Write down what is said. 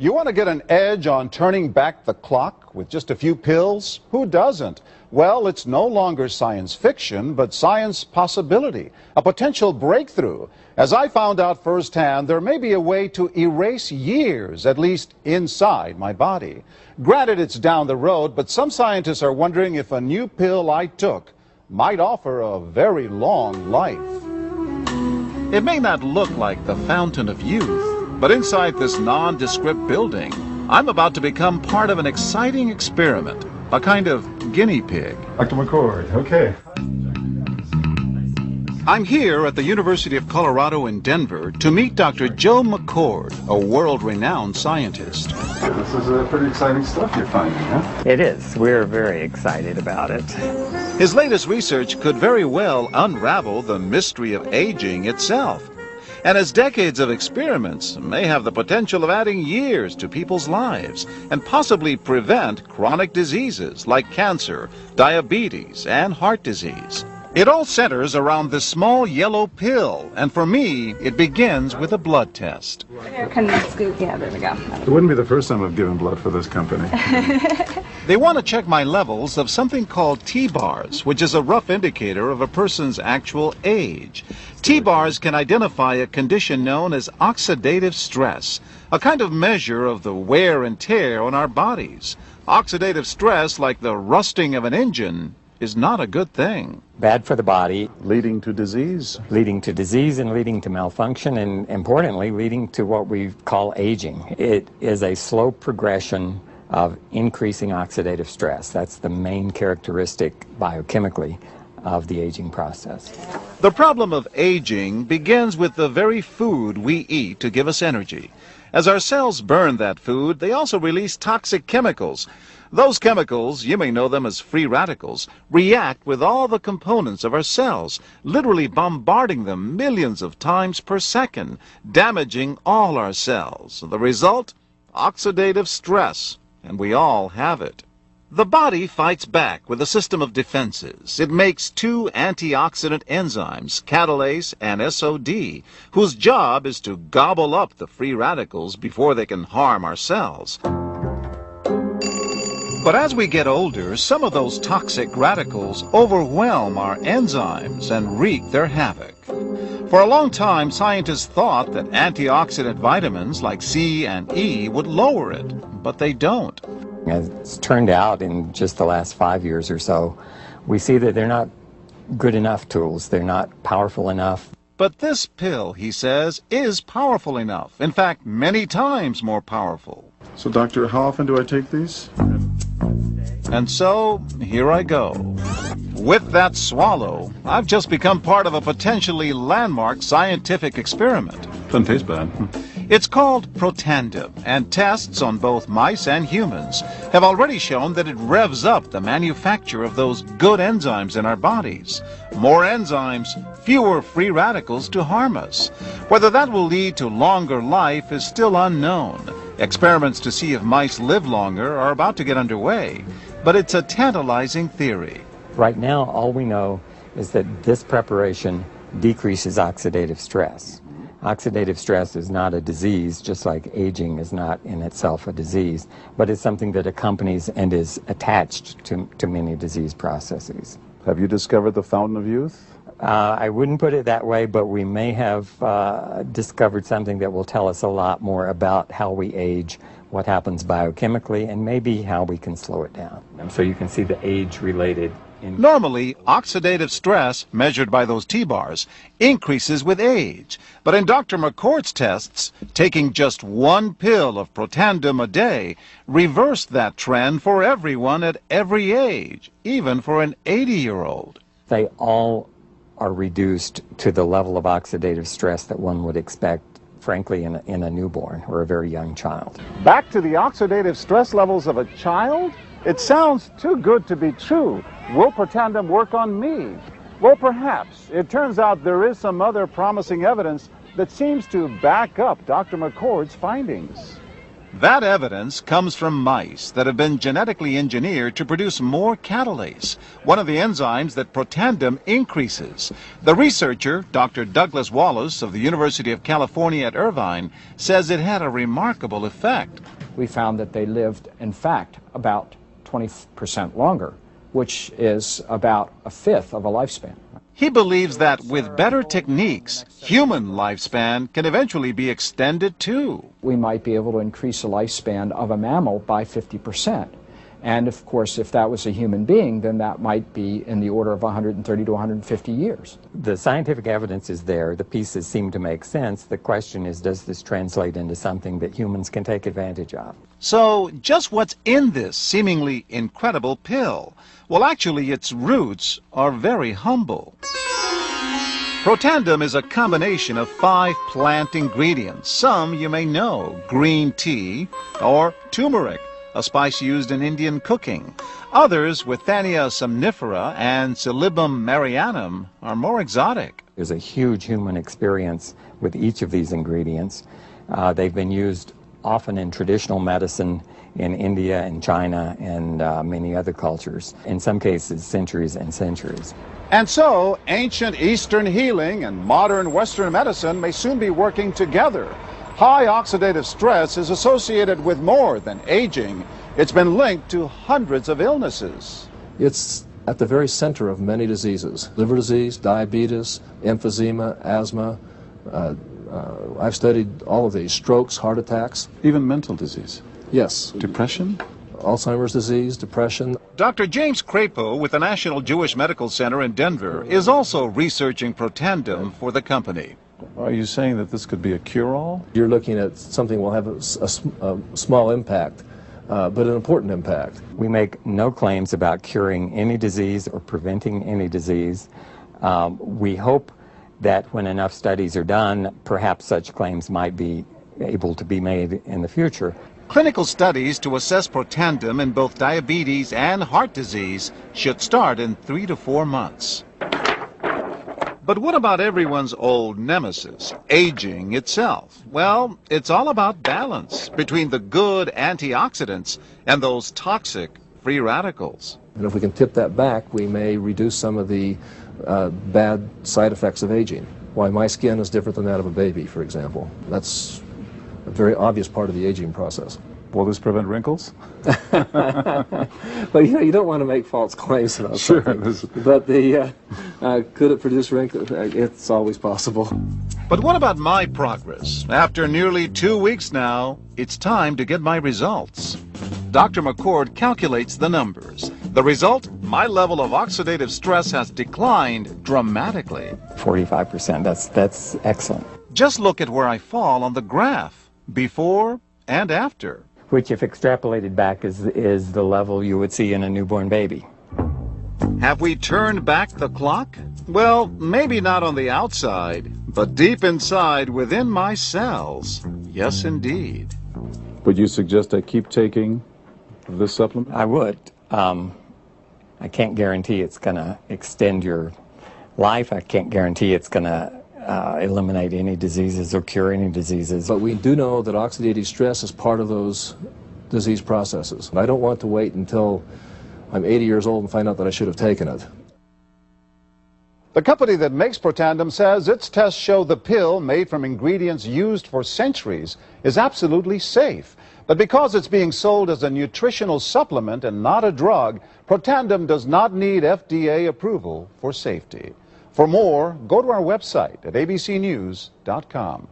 You want to get an edge on turning back the clock with just a few pills? Who doesn't? Well, it's no longer science fiction, but science possibility, a potential breakthrough. As I found out firsthand, there may be a way to erase years, at least inside my body. Granted, it's down the road, but some scientists are wondering if a new pill I took might offer a very long life. It may not look like the fountain of youth, but inside this nondescript building, I'm about to become part of an exciting experiment, a kind of guinea pig. Dr. McCord, okay. I'm here at the University of Colorado in Denver to meet Dr. Joe McCord, a world-renowned scientist. This is pretty exciting stuff you're finding, huh? It is. We're very excited about it. His latest research could very well unravel the mystery of aging itself. And his decades of experiments may have the potential of adding years to people's lives and possibly prevent chronic diseases like cancer, diabetes, and heart disease. It all centers around this small yellow pill, and for me, it begins with a blood test. Can you scoop? Yeah, there we go. It wouldn't be the first time I've given blood for this company. They want to check my levels of something called T-bars, which is a rough indicator of a person's actual age. T-bars can identify a condition known as oxidative stress, a kind of measure of the wear and tear on our bodies. Oxidative stress, like the rusting of an engine, is not a good thing. Bad for the body. Leading to disease. Leading to disease and leading to malfunction, and importantly, leading to what we call aging. It is a slow progression of increasing oxidative stress. That's the main characteristic biochemically of the aging process. The problem of aging begins with the very food we eat to give us energy. As our cells burn that food, they also release toxic chemicals. Those chemicals, you may know them as free radicals, react with all the components of our cells, literally bombarding them millions of times per second, damaging all our cells. The result? Oxidative stress, and we all have it. The body fights back with a system of defenses. It makes two antioxidant enzymes, catalase and SOD, whose job is to gobble up the free radicals before they can harm our cells. But as we get older, some of those toxic radicals overwhelm our enzymes and wreak their havoc. For a long time, scientists thought that antioxidant vitamins like C and E would lower it, but they don't. As it's turned out in just the last 5 years or so, we see that they're not good enough tools. They're not powerful enough. But this pill, he says, is powerful enough. In fact, many times more powerful. So, doctor, how often do I take these? And so, here I go. With that swallow, I've just become part of a potentially landmark scientific experiment. Doesn't taste bad. It's called Protandim, and tests on both mice and humans have already shown that it revs up the manufacture of those good enzymes in our bodies. More enzymes, fewer free radicals to harm us. Whether that will lead to longer life is still unknown. Experiments to see if mice live longer are about to get underway, but it's a tantalizing theory. Right now, all we know is that this preparation decreases oxidative stress. Oxidative stress is not a disease, just like aging is not in itself a disease, but it's something that accompanies and is attached to many disease processes. Have you discovered the fountain of youth? I wouldn't put it that way, but we may have discovered something that will tell us a lot more about how we age, what happens biochemically, and maybe how we can slow it down. So you can see the age-related. Normally, oxidative stress, measured by those T-bars, increases with age. But in Dr. McCord's tests, taking just one pill of Protandim a day reversed that trend for everyone at every age, even for an 80-year-old. They all are reduced to the level of oxidative stress that one would expect, frankly, in a newborn or a very young child. Back to the oxidative stress levels of a child? It sounds too good to be true. Will Protandim work on me? Well, perhaps. It turns out there is some other promising evidence that seems to back up Dr. McCord's findings. That evidence comes from mice that have been genetically engineered to produce more catalase, one of the enzymes that Protandim increases. The researcher, Dr. Douglas Wallace of the University of California at Irvine, says it had a remarkable effect. We found that they lived, in fact, about 20% longer, which is about a fifth of a lifespan. He believes that with better techniques, human lifespan can eventually be extended too. We might be able to increase the lifespan of a mammal by 50%. And of course, if that was a human being, then that might be in the order of 130 to 150 years. The scientific evidence is there. The pieces seem to make sense. The question is, does this translate into something that humans can take advantage of? So, just what's in this seemingly incredible pill? Well, actually, its roots are very humble. Protandim is a combination of 5 plant ingredients. Some you may know: green tea or turmeric, a spice used in Indian cooking. Others, Withania somnifera and Silybum marianum, are more exotic. There's a huge human experience with each of these ingredients. They've been used often in traditional medicine in India and China and many other cultures, in some cases centuries and centuries. And so, ancient Eastern healing and modern Western medicine may soon be working together. High oxidative stress is associated with more than aging. It's been linked to hundreds of illnesses. It's at the very center of many diseases: liver disease, diabetes, emphysema, asthma. I've studied all of these: strokes, heart attacks. Even mental disease? Yes. Depression? Alzheimer's disease, depression. Dr. James Crapo with the National Jewish Medical Center in Denver is also researching Protandim for the company. Are you saying that this could be a cure-all? You're looking at something that will have a small impact, but an important impact. We make no claims about curing any disease or preventing any disease. We hope that when enough studies are done, perhaps such claims might be able to be made in the future. Clinical studies to assess Protandim in both diabetes and heart disease should start in 3 to 4 months. But what about everyone's old nemesis, aging itself? Well, it's all about balance between the good antioxidants and those toxic free radicals. And if we can tip that back, we may reduce some of the bad side effects of aging. Why my skin is different than that of a baby, for example. That's a very obvious part of the aging process. Will this prevent wrinkles? But you don't want to make false claims about something. But could it produce wrinkles? It's always possible. But what about my progress? After nearly 2 weeks now, it's time to get my results. Dr. McCord calculates the numbers. The result? My level of oxidative stress has declined dramatically. 45%, that's excellent. Just look at where I fall on the graph, before and after. Which, if extrapolated back, is the level you would see in a newborn baby. Have we turned back the clock? Well, maybe not on the outside, but deep inside within my cells. Yes, indeed. Would you suggest I keep taking this supplement? I would. I can't guarantee it's going to extend your life. I can't guarantee it's going to eliminate any diseases or cure any diseases. But we do know that oxidative stress is part of those disease processes. I don't want to wait until I'm 80 years old and find out that I should have taken it. The company that makes Protandim says its tests show the pill, made from ingredients used for centuries, is absolutely safe. But because it's being sold as a nutritional supplement and not a drug, Protandim does not need FDA approval for safety. For more, go to our website at abcnews.com.